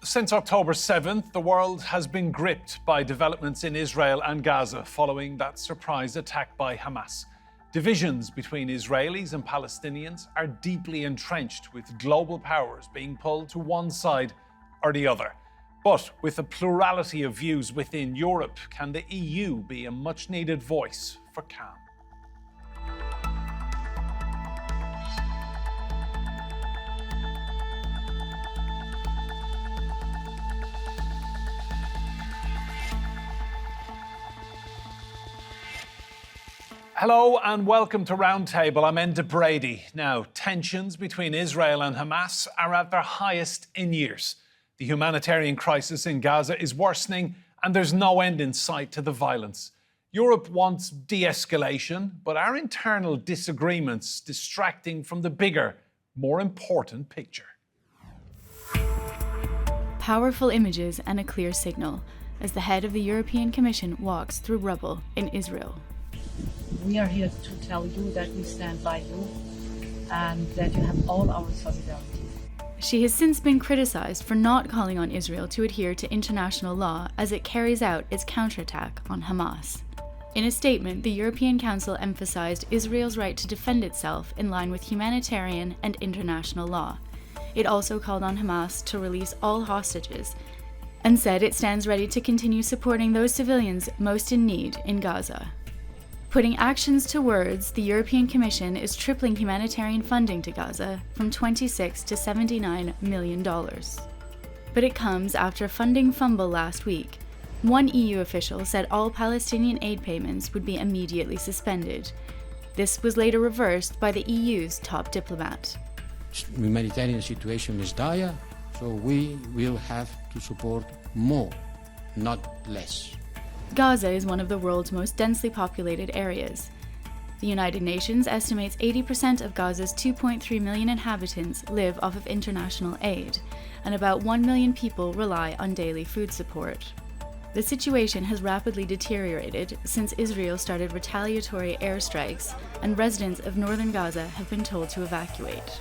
Since October 7th, the world has been gripped by developments in Israel and Gaza following that surprise attack by Hamas. Divisions between Israelis and Palestinians are deeply entrenched, with global powers being pulled to one side or the other. But with a plurality of views within Europe, can the EU be a much-needed voice for calm? Hello and welcome to Roundtable. I'm Enda Brady. Now, tensions between Israel and Hamas are at their highest in years. The humanitarian crisis in Gaza is worsening and there's no end in sight to the violence. Europe wants de-escalation, but are internal disagreements distracting from the bigger, more important picture? Powerful images and a clear signal as the head of the European Commission walks through rubble in Israel. We are here to tell you that we stand by you and that you have all our solidarity. She has since been criticized for not calling on Israel to adhere to international law as it carries out its counterattack on Hamas. In a statement, the European Council emphasized Israel's right to defend itself in line with humanitarian and international law. It also called on Hamas to release all hostages and said it stands ready to continue supporting those civilians most in need in Gaza. Putting actions to words, the European Commission is tripling humanitarian funding to Gaza from $26 to $79 million. But it comes after a funding fumble last week. One EU official said all Palestinian aid payments would be immediately suspended. This was later reversed by the EU's top diplomat. The humanitarian situation is dire, so we will have to support more, not less. Gaza is one of the world's most densely populated areas. The United Nations estimates 80% of Gaza's 2.3 million inhabitants live off of international aid, and about 1 million people rely on daily food support. The situation has rapidly deteriorated since Israel started retaliatory airstrikes, and residents of northern Gaza have been told to evacuate.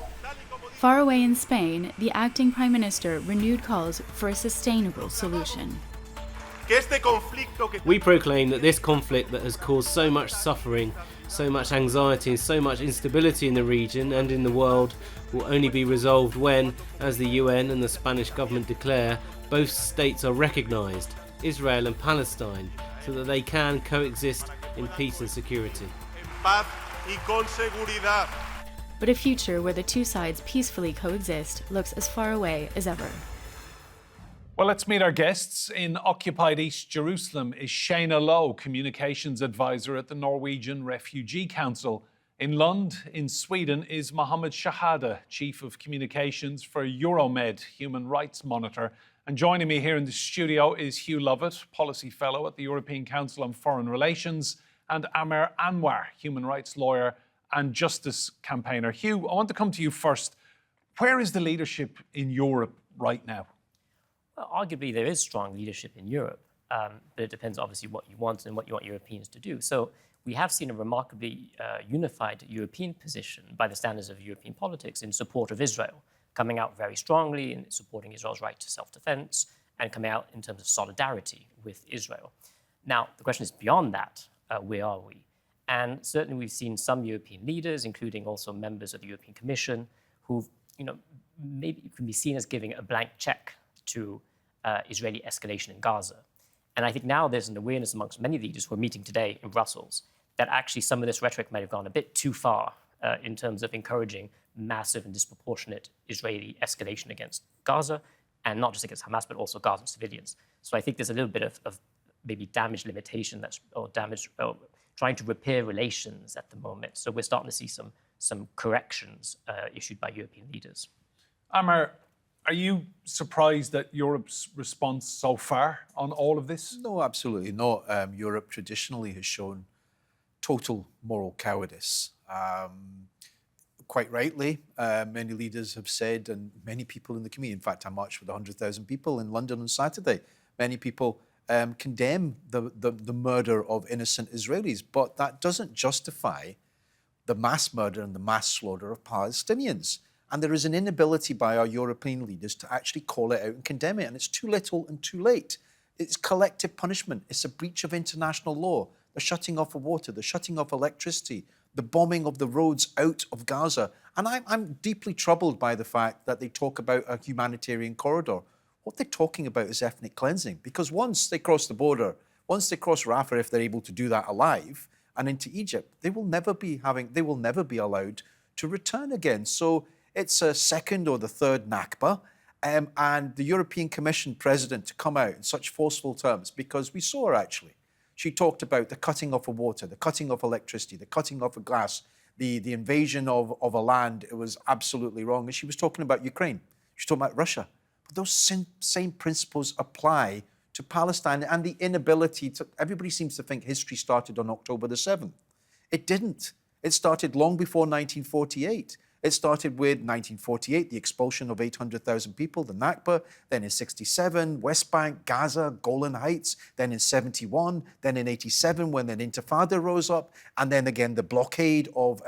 Far away in Spain, the acting Prime Minister renewed calls for a sustainable solution. We proclaim that this conflict that has caused so much suffering, so much anxiety and so much instability in the region and in the world will only be resolved when, as the UN and the Spanish government declare, both states are recognised, Israel and Palestine, so that they can coexist in peace and security. But a future where the two sides peacefully coexist looks as far away as ever. Well, let's meet our guests. In occupied East Jerusalem is Shaina Low, Communications Advisor at the Norwegian Refugee Council. In Lund, in Sweden, is Muhammed Shehada, Chief of Communications for Euromed, Human Rights Monitor. And joining me here in the studio is Hugh Lovatt, Policy Fellow at the European Council on Foreign Relations, and Aamer Anwar, Human Rights Lawyer and Justice Campaigner. Hugh, I want to come to you first. Where is the leadership in Europe right now? Arguably, there is strong leadership in Europe, but it depends obviously what you want and what you want Europeans to do. So we have seen a remarkably unified European position by the standards of European politics in support of Israel, coming out very strongly in supporting Israel's right to self-defense and coming out in terms of solidarity with Israel. Now, the question is beyond that, where are we? And certainly we've seen some European leaders, including also members of the European Commission, who maybe can be seen as giving a blank check to Israeli escalation in Gaza. And I think now there's an awareness amongst many leaders who are meeting today in Brussels that actually some of this rhetoric might have gone a bit too far in terms of encouraging massive and disproportionate Israeli escalation against Gaza, and not just against Hamas, but also Gaza civilians. So I think there's a little bit of maybe damage limitation trying to repair relations at the moment. So we're starting to see some corrections issued by European leaders. Aamer, are you surprised at Europe's response so far on all of this? No, absolutely not. Europe traditionally has shown total moral cowardice. Quite rightly, many leaders have said, and many people in the community, in fact, I marched with 100,000 people in London on Saturday. Many people condemn the murder of innocent Israelis, but that doesn't justify the mass murder and the mass slaughter of Palestinians. And there is an inability by our European leaders to actually call it out and condemn it. And it's too little and too late. It's collective punishment. It's a breach of international law. The shutting off of water, the shutting off electricity, the bombing of the roads out of Gaza. And I'm deeply troubled by the fact that they talk about a humanitarian corridor. What they're talking about is ethnic cleansing, because once they cross the border, once they cross Rafah, if they're able to do that alive, and into Egypt, they will never be allowed to return again. So it's a second or the third Nakba, and the European Commission president to come out in such forceful terms, because we saw her actually. She talked about the cutting off of water, the cutting off electricity, the cutting off of gas, the invasion of a land. It was absolutely wrong. And she was talking about Ukraine. She was talking about Russia. But those same principles apply to Palestine, and the inability to... Everybody seems to think history started on October the 7th. It didn't. It started long before 1948. It started with 1948, the expulsion of 800,000 people, the Nakba, then in 67, West Bank, Gaza, Golan Heights, then in 71, then in 87 when an intifada rose up, and then again the blockade of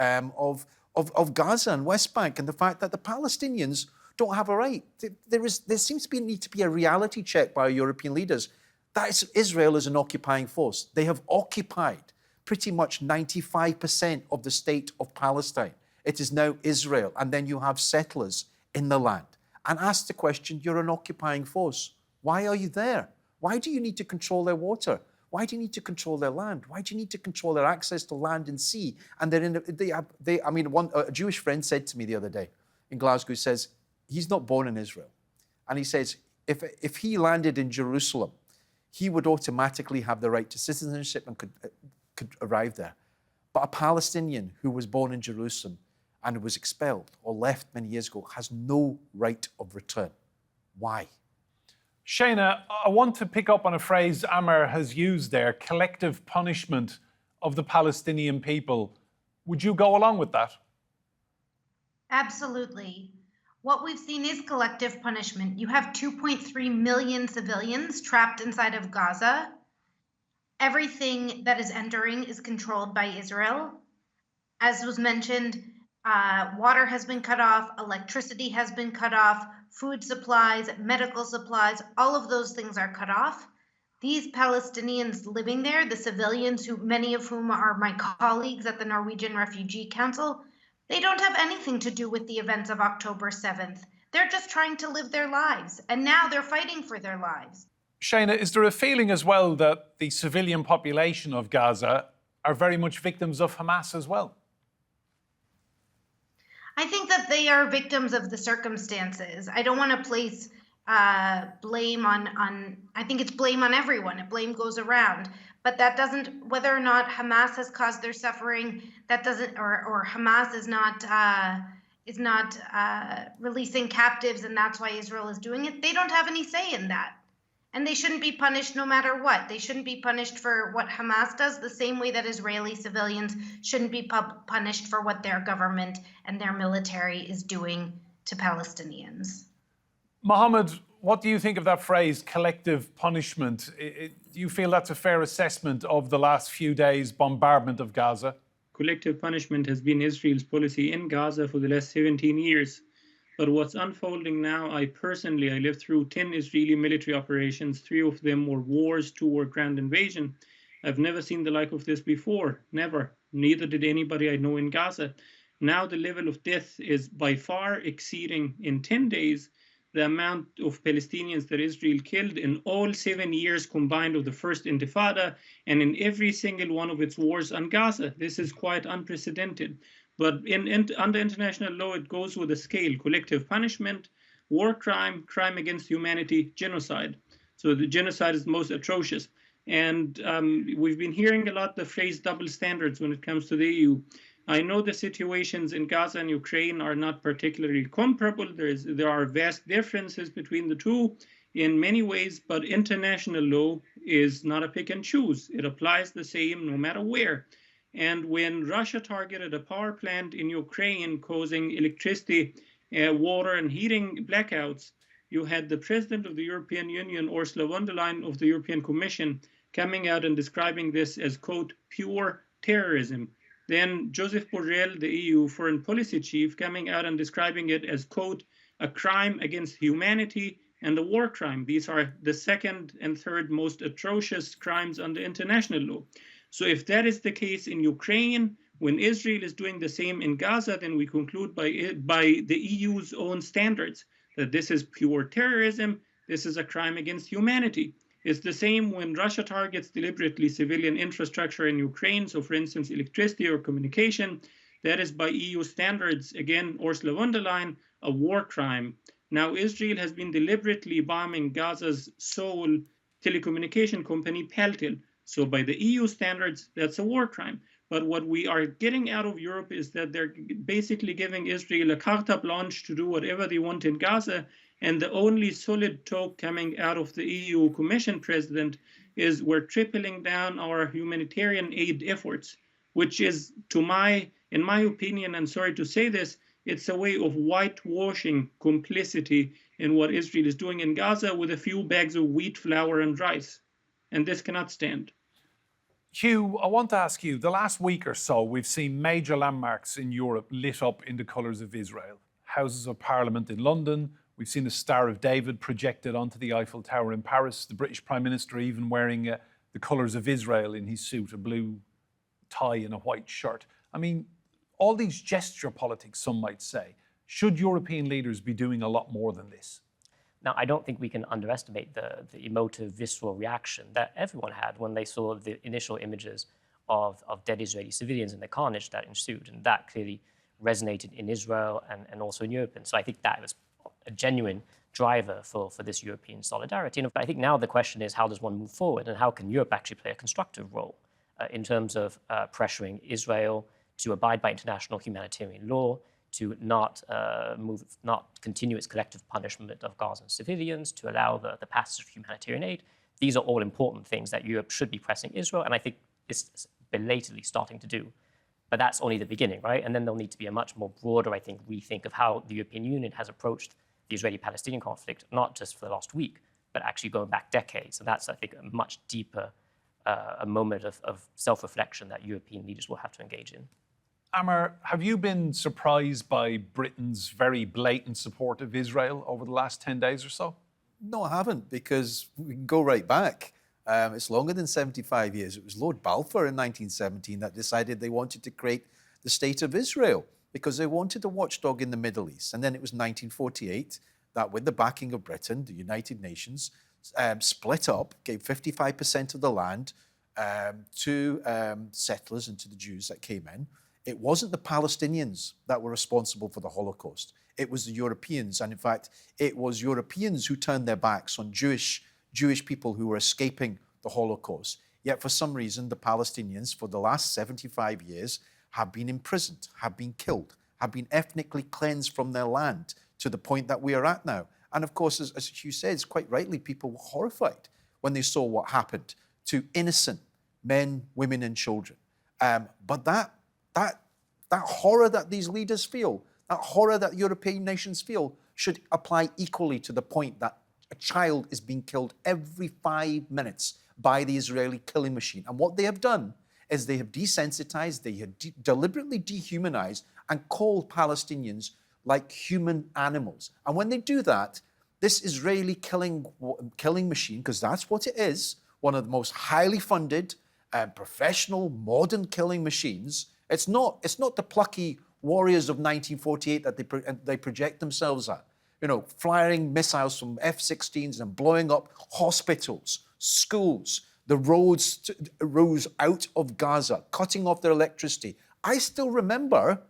Gaza and West Bank, and the fact that the Palestinians don't have a right. There seems to need to be a reality check by our European leaders. That Israel is an occupying force. They have occupied pretty much 95% of the state of Palestine. It is now Israel, and then you have settlers in the land. And ask the question, you're an occupying force. Why are you there? Why do you need to control their water? Why do you need to control their land? Why do you need to control their access to land and sea? And a Jewish friend said to me the other day in Glasgow, says, he's not born in Israel. And he says, if he landed in Jerusalem, he would automatically have the right to citizenship and could arrive there. But a Palestinian who was born in Jerusalem and was expelled or left many years ago has no right of return. Why? Shaina, I want to pick up on a phrase Aamer has used there, collective punishment of the Palestinian people. Would you go along with that? Absolutely. What we've seen is collective punishment. You have 2.3 million civilians trapped inside of Gaza. Everything that is entering is controlled by Israel. As was mentioned, water has been cut off, electricity has been cut off, food supplies, medical supplies, all of those things are cut off. These Palestinians living there, the civilians, many of whom are my colleagues at the Norwegian Refugee Council, they don't have anything to do with the events of October 7th. They're just trying to live their lives, and now they're fighting for their lives. Shaina, is there a feeling as well that the civilian population of Gaza are very much victims of Hamas as well? I think that they are victims of the circumstances. I don't want to place blame on, I think it's blame on everyone. Blame goes around. But that doesn't, whether or not Hamas has caused their suffering, that doesn't, or Hamas is not releasing captives, and that's why Israel is doing it. They don't have any say in that. And they shouldn't be punished no matter what. They shouldn't be punished for what Hamas does, the same way that Israeli civilians shouldn't be punished for what their government and their military is doing to Palestinians. Muhammed, what do you think of that phrase, collective punishment? Do you feel that's a fair assessment of the last few days' bombardment of Gaza? Collective punishment has been Israel's policy in Gaza for the last 17 years. But what's unfolding now, I lived through 10 Israeli military operations. 3 of them were wars, 2 were ground invasion. I've never seen the like of this before, never. Neither did anybody I know in Gaza. Now the level of death is by far exceeding, in 10 days, the amount of Palestinians that Israel killed in all 7 years combined of the first Intifada and in every single one of its wars on Gaza. This is quite unprecedented. But under international law, it goes with a scale: collective punishment, war crime, crime against humanity, genocide. So the genocide is the most atrocious. And we've been hearing a lot the phrase double standards when it comes to the EU. I know the situations in Gaza and Ukraine are not particularly comparable. There are vast differences between the two in many ways, but international law is not a pick and choose. It applies the same no matter where. And when Russia targeted a power plant in Ukraine, causing electricity, water, and heating blackouts, you had the president of the European Union, Ursula von der Leyen of the European Commission, coming out and describing this as, quote, pure terrorism. then Joseph Borrell, the EU foreign policy chief, coming out and describing it as, quote, a crime against humanity and a war crime. These are the second and third most atrocious crimes under international law. So if that is the case in Ukraine, when Israel is doing the same in Gaza, then we conclude by the EU's own standards that this is pure terrorism, this is a crime against humanity. It's the same when Russia targets deliberately civilian infrastructure in Ukraine, so for instance, electricity or communication, that is by EU standards, again, Ursula von der Leyen, a war crime. Now, Israel has been deliberately bombing Gaza's sole telecommunication company, Peltel. So by the EU standards, that's a war crime. But what we are getting out of Europe is that they're basically giving Israel a carte blanche to do whatever they want in Gaza. And the only solid talk coming out of the EU Commission president is we're tripling down our humanitarian aid efforts, which is, in my opinion, and sorry to say this, it's a way of whitewashing complicity in what Israel is doing in Gaza with a few bags of wheat, flour, and rice. And this cannot stand. Hugh, I want to ask you, the last week or so, we've seen major landmarks in Europe lit up in the colours of Israel. Houses of Parliament in London, we've seen the Star of David projected onto the Eiffel Tower in Paris, the British Prime Minister even wearing the colours of Israel in his suit, a blue tie and a white shirt. I mean, all these gesture politics, some might say. Should European leaders be doing a lot more than this? Now, I don't think we can underestimate the emotive, visceral reaction that everyone had when they saw the initial images of dead Israeli civilians and the carnage that ensued. And that clearly resonated in Israel and also in Europe. And so I think that was a genuine driver for this European solidarity. And I think now the question is, how does one move forward? And how can Europe actually play a constructive role in terms of pressuring Israel to abide by international humanitarian law, to not continue its collective punishment of Gazan civilians, to allow the passage of humanitarian aid. These are all important things that Europe should be pressing Israel, and I think it's belatedly starting to do. But that's only the beginning, right? And then there'll need to be a much more broader, I think, rethink of how the European Union has approached the Israeli-Palestinian conflict, not just for the last week, but actually going back decades. And that's, I think, a much deeper a moment of self-reflection that European leaders will have to engage in. Aamer, have you been surprised by Britain's very blatant support of Israel over the last 10 days or so? No, I haven't, because we can go right back. It's longer than 75 years. It was Lord Balfour in 1917 that decided they wanted to create the State of Israel because they wanted a watchdog in the Middle East. And then it was 1948 that, with the backing of Britain, the United Nations split up, gave 55% of the land to settlers and to the Jews that came in. It wasn't the Palestinians that were responsible for the Holocaust. It was the Europeans. And in fact, it was Europeans who turned their backs on Jewish people who were escaping the Holocaust. Yet for some reason, the Palestinians for the last 75 years have been imprisoned, have been killed, have been ethnically cleansed from their land to the point that we are at now. And of course, as Hugh says, quite rightly, people were horrified when they saw what happened to innocent men, women, and children. But that horror that these leaders feel, that horror that European nations feel, should apply equally to the point that a child is being killed every 5 minutes by the Israeli killing machine. And what they have done is they have desensitized, they have deliberately dehumanized and called Palestinians like human animals. And when they do that, this Israeli killing machine, because that's what it is, one of the most highly funded and professional modern killing machines. It's not the plucky warriors of 1948 that they project themselves at. You know, firing missiles from F-16s and blowing up hospitals, schools, the roads out of Gaza, cutting off their electricity. I still remember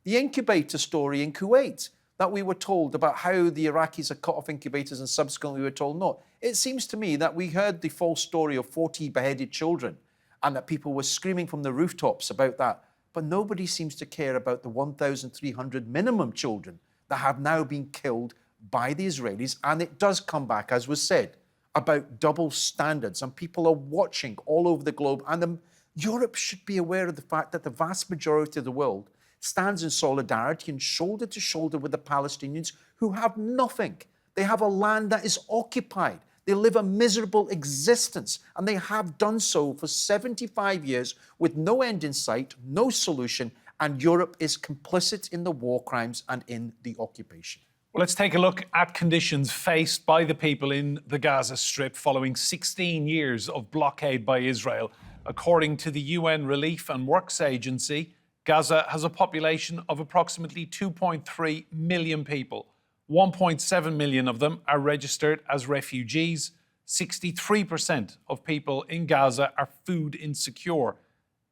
the incubator story in Kuwait that we were told about how the Iraqis had cut off incubators and subsequently we were told no. It seems to me that we heard the false story of 40 beheaded children and that people were screaming from the rooftops about that. But nobody seems to care about the 1,300 minimum children that have now been killed by the Israelis. And it does come back, as was said, about double standards. And people are watching all over the globe. And Europe should be aware of the fact that the vast majority of the world stands in solidarity and shoulder to shoulder with the Palestinians who have nothing. They have a land that is occupied. They live a miserable existence, and they have done so for 75 years with no end in sight, no solution, and Europe is complicit in the war crimes and in the occupation. Well, let's take a look at conditions faced by the people in the Gaza Strip following 16 years of blockade by Israel. According to the UN Relief and Works Agency, Gaza has a population of approximately 2.3 million people. 1.7 million of them are registered as refugees. 63% of people in Gaza are food insecure.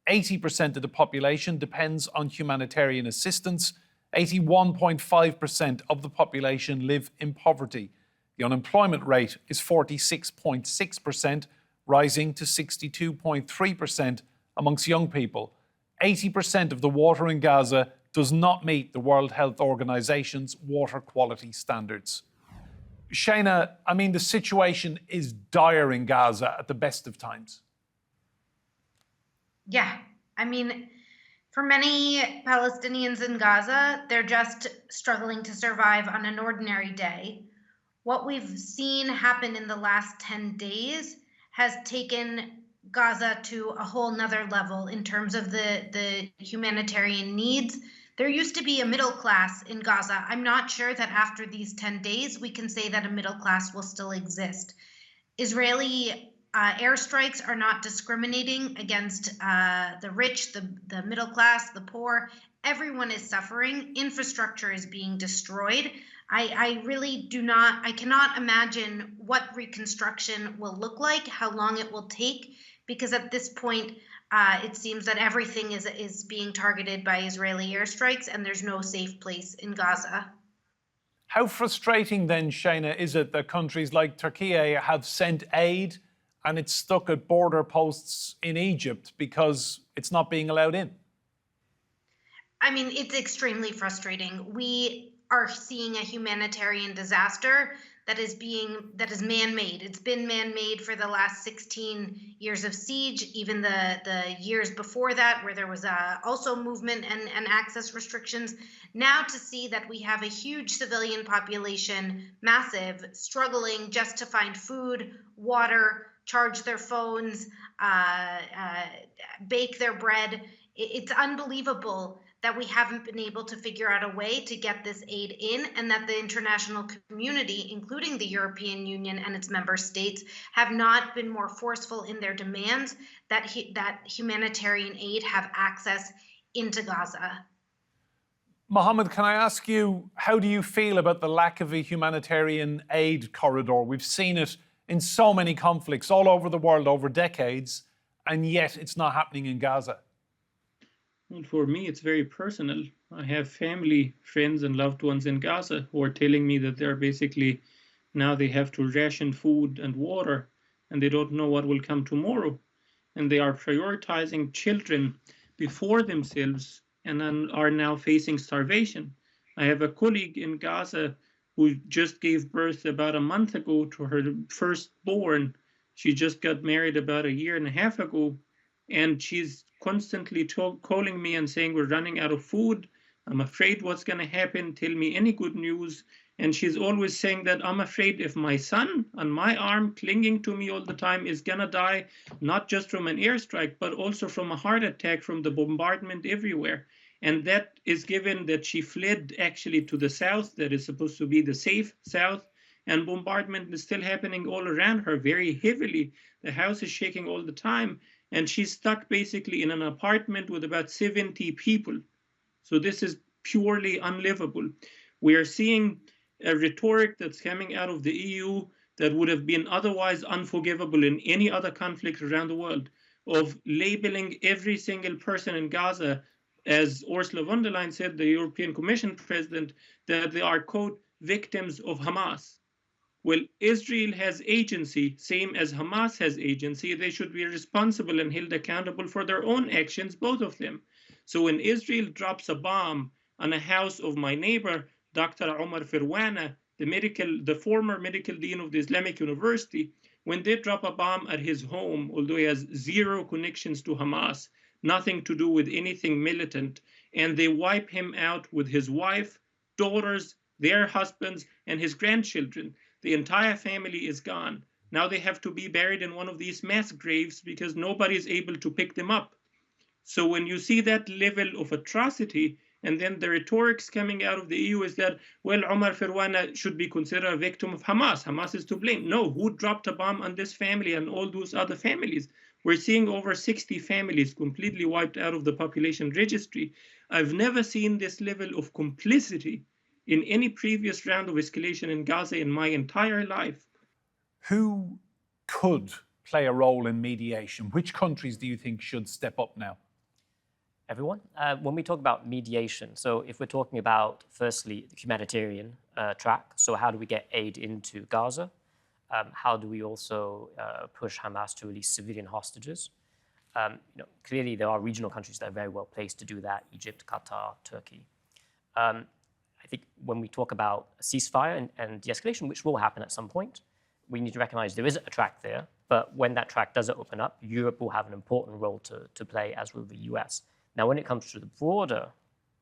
80% of the population depends on humanitarian assistance. 81.5% of the population live in poverty. The unemployment rate is 46.6%, rising to 62.3% amongst young people. 80% of the water in Gaza does not meet the World Health Organization's water quality standards. Shaina, I mean, the situation is dire in Gaza at the best of times. Yeah, I mean, for many Palestinians in Gaza, they're just struggling to survive on an ordinary day. What we've seen happen in the last 10 days has taken Gaza to a whole nother level in terms of the humanitarian needs. There used to be a middle class in Gaza. I'm not sure that after these 10 days, we can say that a middle class will still exist. Israeli airstrikes are not discriminating against the rich, the middle class, the poor. Everyone is suffering. Infrastructure is being destroyed. I cannot imagine what reconstruction will look like, how long it will take, because at this point, it seems that everything is being targeted by Israeli airstrikes, and there's no safe place in Gaza. How frustrating then, Shaina, is it that countries like Turkey have sent aid and it's stuck at border posts in Egypt because it's not being allowed in? I mean, it's extremely frustrating. We are seeing a humanitarian disaster that is man-made. It's been man-made for the last 16 years of siege, even the years before that, where there was also movement and access restrictions. Now to see that we have a huge civilian population, massive, struggling just to find food, water, charge their phones, bake their bread. It's unbelievable that we haven't been able to figure out a way to get this aid in, and that the international community, including the European Union and its member states, have not been more forceful in their demands that humanitarian aid have access into Gaza. Muhammed, can I ask you, how do you feel about the lack of a humanitarian aid corridor? We've seen it in so many conflicts all over the world over decades, and yet it's not happening in Gaza. Well, for me, it's very personal. I have family, friends, and loved ones in Gaza who are telling me that they're basically now they have to ration food and water, and they don't know what will come tomorrow. And they are prioritizing children before themselves and then are now facing starvation. I have a colleague in Gaza who just gave birth about a month ago to her firstborn. She just got married about a year and a half ago, and she's constantly calling me and saying, we're running out of food. I'm afraid what's going to happen. Tell me any good news. And she's always saying that I'm afraid if my son on my arm clinging to me all the time is going to die, not just from an airstrike, but also from a heart attack from the bombardment everywhere. And that is given that she fled actually to the south, that is supposed to be the safe south, and bombardment is still happening all around her very heavily. The house is shaking all the time, and she's stuck basically in an apartment with about 70 people. So this is purely unlivable. We are seeing a rhetoric that's coming out of the EU that would have been otherwise unforgivable in any other conflict around the world, of labeling every single person in Gaza, as Ursula von der Leyen said, the European Commission president, that they are, quote, victims of Hamas. Well, Israel has agency, same as Hamas has agency. They should be responsible and held accountable for their own actions, both of them. So when Israel drops a bomb on a house of my neighbor, Dr. Omar Firwana, the former medical dean of the Islamic University, when they drop a bomb at his home, although he has zero connections to Hamas, nothing to do with anything militant, and they wipe him out with his wife, daughters, their husbands, and his grandchildren. The entire family is gone. Now they have to be buried in one of these mass graves because nobody is able to pick them up. So when you see that level of atrocity, and then the rhetorics coming out of the EU is that, well, Omar Firwana should be considered a victim of Hamas. Hamas is to blame. No, who dropped a bomb on this family and all those other families? We're seeing over 60 families completely wiped out of the population registry. I've never seen this level of complicity in any previous round of escalation in Gaza in my entire life. Who could play a role in mediation? Which countries do you think should step up now? Everyone. When we talk about mediation, so if we're talking about, firstly, the humanitarian track, so how do we get aid into Gaza? How do we also push Hamas to release civilian hostages? Clearly, there are regional countries that are very well placed to do that: Egypt, Qatar, Turkey. I think when we talk about a ceasefire and de-escalation, which will happen at some point, we need to recognize there is a track there. But when that track does open up, Europe will have an important role to play, as will the US. Now, when it comes to the broader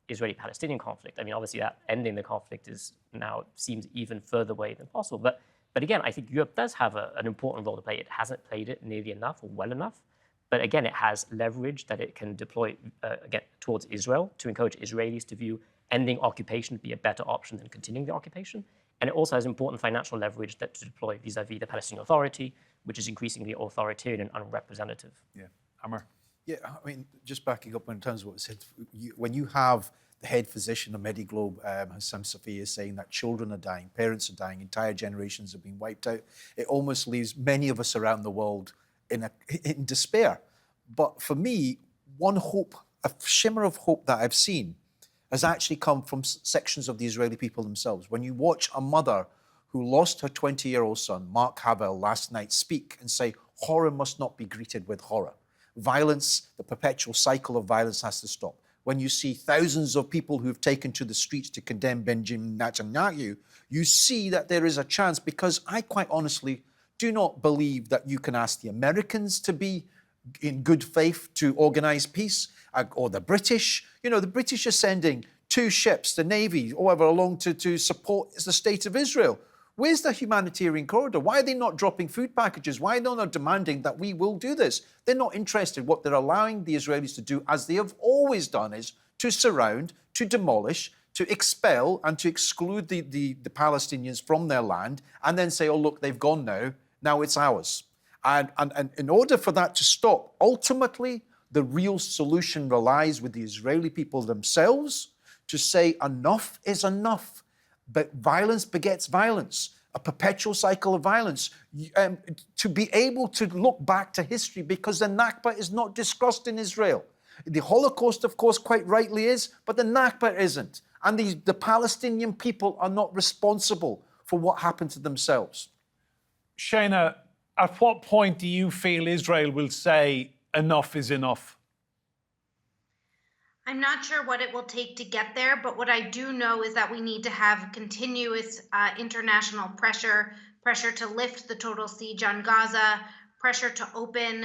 Israeli-Palestinian conflict, I mean, obviously that ending the conflict is now seems even further away than possible. But again, I think Europe does have an important role to play. It hasn't played it nearly enough or well enough. But again, it has leverage that it can deploy again towards Israel to encourage Israelis to view ending occupation to be a better option than continuing the occupation. And it also has important financial leverage that to deploy vis-a-vis the Palestinian Authority, which is increasingly authoritarian and unrepresentative. Yeah, Aamer. Yeah, I mean, just backing up in terms of what was said, when you have the head physician of Mediglobe, Hassam Safiya, saying that children are dying, parents are dying, entire generations have been wiped out, it almost leaves many of us around the world in despair. But for me, one hope, a shimmer of hope that I've seen has actually come from sections of the Israeli people themselves. When you watch a mother who lost her 20-year-old son, Mark Havel, last night speak and say, horror must not be greeted with horror. Violence, the perpetual cycle of violence has to stop. When you see thousands of people who've taken to the streets to condemn Benjamin Netanyahu, you see that there is a chance, because I quite honestly do not believe that you can ask the Americans to be in good faith to organize peace, or the British. You know, the British are sending 2 ships, the Navy, or whatever, along to support the state of Israel. Where's the humanitarian corridor? Why are they not dropping food packages? Why are they not demanding that we will do this? They're not interested. What they're allowing the Israelis to do, as they have always done, is to surround, to demolish, to expel and to exclude the Palestinians from their land, and then say, oh, look, they've gone now it's ours. And in order for that to stop, ultimately, the real solution relies with the Israeli people themselves to say enough is enough. But violence begets violence, a perpetual cycle of violence. To be able to look back to history, because the Nakba is not discussed in Israel. The Holocaust, of course, quite rightly is, but the Nakba isn't. And the Palestinian people are not responsible for what happened to themselves. Shaina, at what point do you feel Israel will say enough is enough? I'm not sure what it will take to get there, but what I do know is that we need to have continuous international pressure to lift the total siege on Gaza, pressure to open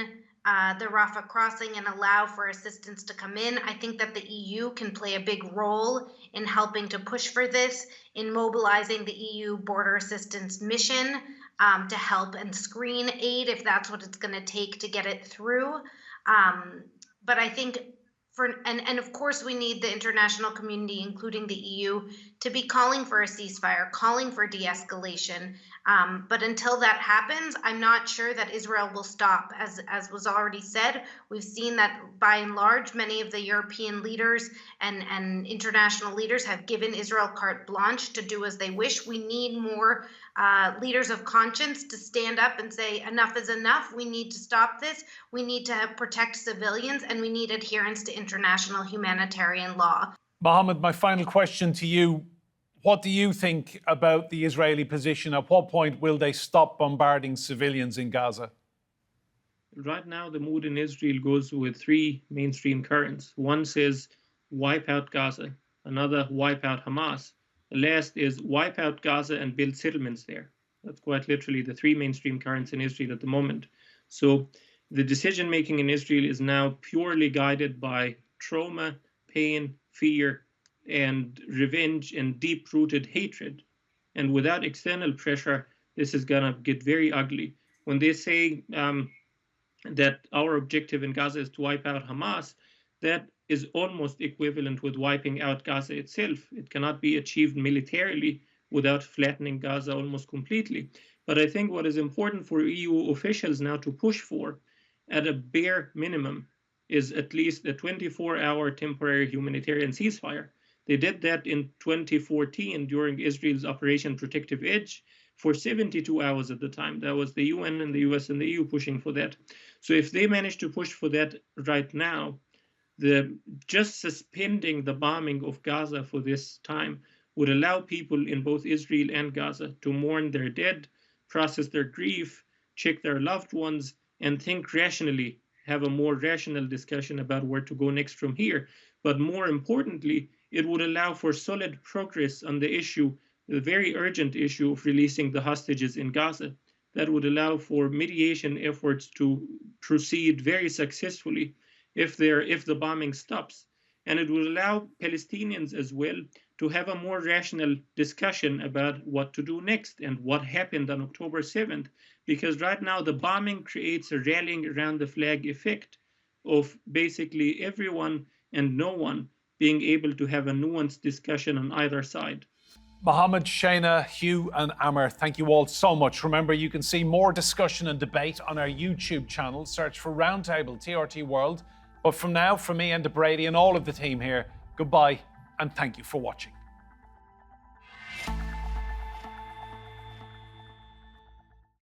the Rafah crossing and allow for assistance to come in. I think that the EU can play a big role in helping to push for this, in mobilizing the EU border assistance mission to help and screen aid if that's what it's going to take to get it through. But I think and of course, we need the international community, including the EU, to be calling for a ceasefire, calling for de-escalation. But until that happens, I'm not sure that Israel will stop. As was already said, we've seen that by and large, many of the European leaders and international leaders have given Israel carte blanche to do as they wish. We need more leaders of conscience to stand up and say enough is enough. We need to stop this. We need to protect civilians, and we need adherence to international humanitarian law. Mohammed, my final question to you. What do you think about the Israeli position? At what point will they stop bombarding civilians in Gaza? Right now, the mood in Israel goes with 3 mainstream currents. One says, wipe out Gaza. Another, wipe out Hamas. The last is wipe out Gaza and build settlements there. That's quite literally the 3 mainstream currents in Israel at the moment. So the decision-making in Israel is now purely guided by trauma, pain, fear, and revenge and deep-rooted hatred. And without external pressure, this is going to get very ugly. when they say that our objective in Gaza is to wipe out Hamas, that is almost equivalent with wiping out Gaza itself. It cannot be achieved militarily without flattening Gaza almost completely. But I think what is important for EU officials now to push for, at a bare minimum, is at least a 24-hour temporary humanitarian ceasefire. They did that in 2014 during Israel's Operation Protective Edge for 72 hours at the time. That was the UN and the US and the EU pushing for that. So if they manage to push for that right now, just suspending the bombing of Gaza for this time would allow people in both Israel and Gaza to mourn their dead, process their grief, check their loved ones, and think rationally, have a more rational discussion about where to go next from here. But more importantly, it would allow for solid progress on the issue, the very urgent issue of releasing the hostages in Gaza. That would allow for mediation efforts to proceed very successfully if the bombing stops. And it would allow Palestinians as well to have a more rational discussion about what to do next and what happened on October 7th. Because right now the bombing creates a rallying around the flag effect of basically everyone and no one being able to have a nuanced discussion on either side. Muhammed, Shaina, Hugh and Aamer, thank you all so much. Remember, you can see more discussion and debate on our YouTube channel. Search for Roundtable TRT World. But from now, from me and Brady and all of the team here, goodbye and thank you for watching.